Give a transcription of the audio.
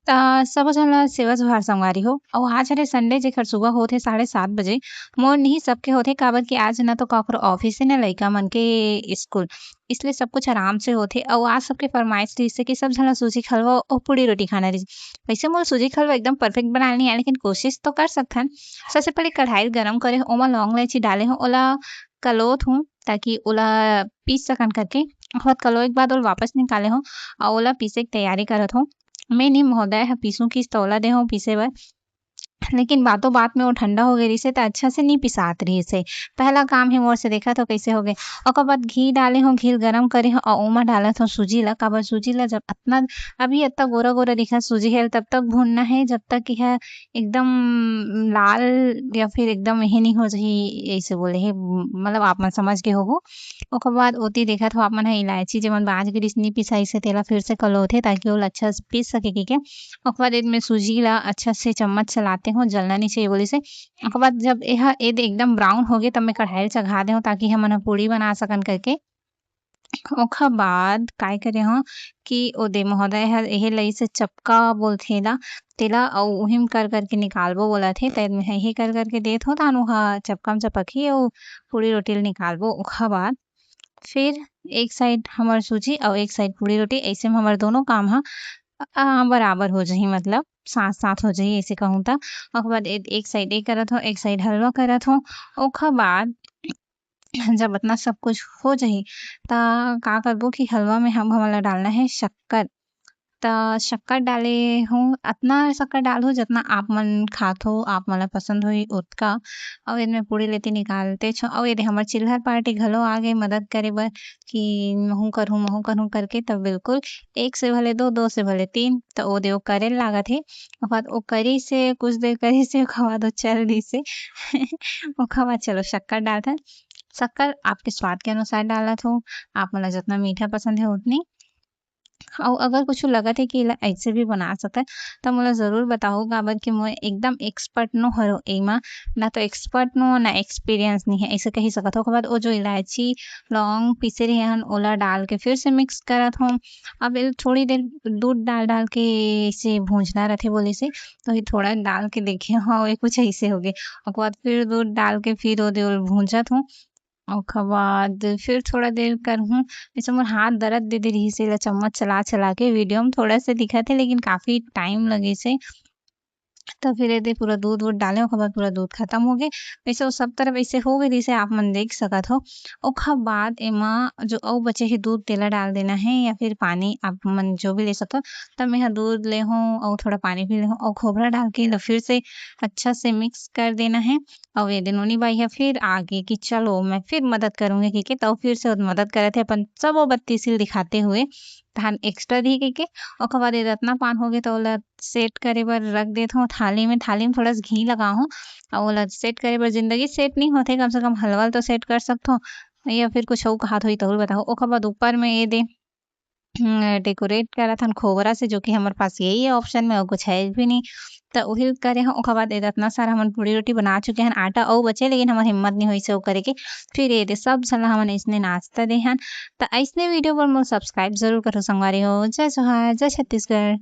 सब झन ल सेवा जोहार संगवारी हो अउ आज हरे संडे जेकर सुबह होथे 7:30 बजे मोर नहीं सबके होथे काबर कि आज न तो कखरो ऑफिस है न लइका मन के स्कूल इसलिए सब कुछ आराम से होथे अउ आज सबके फरमाइश रहिस हे कि सब झन ल सूजी के हलवा अउ पूड़ी रोटी खाना रहिस। वैसे मोर सूजी के हलवा एकदम परफेक्ट बनाना नहीं आए लेकिन कोशिश तो कर सकथन। सबसे पहले कढ़ाई गरम करे हूँ ओमा लौंग इलायची डाले हूँ ओला कलोत हूँ ताकि ओला पीस सकन करके ओकर बाद कलोए के बाद ओला वापस निकाले हूँ अउ ओला पीसे के तैयारी करत हूँ। मैं नहीं महोदय ह पीसू किस तौला दे हूँ पीसे बर लेकिन बातों बात में वो ठंडा हो गए रहिस हे त अच्छा से नहीं पिसात रहिस हे। पहला काम हे मोर से देखत हो कैसे होगे ओकर बाद घी डाले हूँ घी गरम करे हूँ अउ ओमा डालत हूँ सूजी ला काबर सूजी ला जब अतना अभी अतना गोरा-गोरा दिखत सूजी हे तब तक भूनना है जब तक यह एकदम लाल या फिर एकदम एहे नहीं हो जाही ऐसे बोले हे मतलब आप मन समझ गे होबो। ओकर बाद ओती देखत हो आप मन ह इलायची जेमन बाच गिरिस नहीं पिसाइस हे तेला फिर से कलोथे ताकि ओला अच्छा से पीस सके कहिके। ओकर बाद एदमे सूजी ला अच्छा से चम्मच चलाते हूँ जलना नहीं चाहिए बोलिस हे। ओकर बाद जब एहा एकदम ब्राउन होगे तब मैं कढ़ाई ला चढ़ा देहूँ ताकि हमन ह पूड़ी बना सकन करके। ओखर बाद काय करे हव कि ओदे महोदय ह एहे लइस हे चपका बोलथे एला तेला अउ उहिम कर के निकालबो बोलत हे त एहे कर के देत हव तान ओहा चपका म चपकही अउ पूड़ी रोटी ला निकालबो। ओखर बाद फिर एक साइड हमर सूजी अउ एक साइड पूड़ी रोटी अइसे म हमर दोनों काम ह बराबर हो जाही मतलब साथ-साथ हो जाही अइसे कहूँ त। ओकर बाद एक साइड ए करत हव एक साइड हलवा करत हव। ओखर बाद जब अतना सब कुछ हो जाही त का करबो कि हलवा में हमन ला डालना है शक्कर त शक्कर डाले हूँ अतना शक्कर डालहूँ जितना आप मन खात हो आप मन ला पसंद होही ओतका अउ एदमे पूड़ी लेति निकालते छव अउ एदे हमर चिल्हर पार्टी घलो आगे मदद करे बर कि महू करहूँ करके तब बिल्कुल 1 से भले 2 2 से भले 3 त ओदे ओ करे ल लागत हे। ओकर बाद ओ करिस हे कुछ देर करिस हे ओकर बाद ओ चल दिस हे ओकर बाद चलो शक्कर डालथन। शक्कर आपके स्वाद के अनुसार डालत हूँ आप मन ला जितना मीठा पसंद है उतनी अउ अगर कुछु लगत हे कि एला ऐसे भी बना सकत त मोला ज़रूर बताओ काबर कि मोर एकदम एक्सपर्ट नो हरो एमा ना तो एक्सपर्ट नो ना एक्सपीरियंस नहीं है ऐसे कही सकत हो। ओकर बाद ओ जो इलायची लौंग पीसे रहे हन ओला डाल के फिर से मिक्स करत हूँ। अब एला थोड़ी देर दूध डाल के ऐसे भूंजना रथे बोलिस हे तो ये थोड़ा डाल के देखे हव ए कुछ ऐसे होगे। ओकर बाद फिर दूध डाल के फिर ओदे ओला भूंजत हूँ। ओकर बाद फिर थोड़ा देर करहूँ जैसे मोर हाथ दर्द दे रहिस हे एला चम्मच चला के वीडियो में थोड़ा से दिखत हे लेकिन काफ़ी टाइम लगिस हे। तो फिर एदे पूरा दूध-वूध डाले ओकर बाद पूरा दूध खत्म हो गे। वैसे ओ सब तरफ ऐसे हो गए जइसे आप मन देख सकत हो। ओखर बाद एमा जो अउ बचे हे दूध तेला डाल देना है या फिर पानी आप मन जो भी ले सकत हो। तब मैं ह दूध ले हूँ अउ थोड़ा पानी भी ले हूँ अउ खोबरा डाल के एला फिर से अच्छा से मिक्स कर देना है। अउ एदे नोनी बाई ह फिर आगे कि चलो मैं फिर मदद करूँगी कहिके तउ फिर से मदद करत हे अपन सबो बत्ती-सिल दिखाते हुए तहान एक्स्ट्रा दिही कहिके। ओकर बाद एदे अतना पान होगे त ओला सेट करे बर रख देत हूँ थाली में थोड़ा सा घी लगाहूँ अउ ओला सेट करे बर ज़िंदगी सेट नहीं होथे कम से कम हलवा ल तो सेट कर सकथो या फिर कुछ अउ खात होही तहु बताओ। ओकर बाद ऊपर में एदे डेकोरेट करत हन खोबरा से जो कि हमर पास यही है ऑप्शन में और कुछ है भी नहीं त उही करे हव। ओकर बाद एदे अतना सारा हमन पूड़ी रोटी बना चुके हन आटा अउ बचे लेकिन हमर हिम्मत नहीं होइस हे ओ करे के। फिर एदे सब झन ला हमन अइसने नाश्ता दे हन त अइसने वीडियो बर मोर सब्सक्राइब ज़रूर करहूँ संगवारी हो। जय जोहार जय छत्तीसगढ़।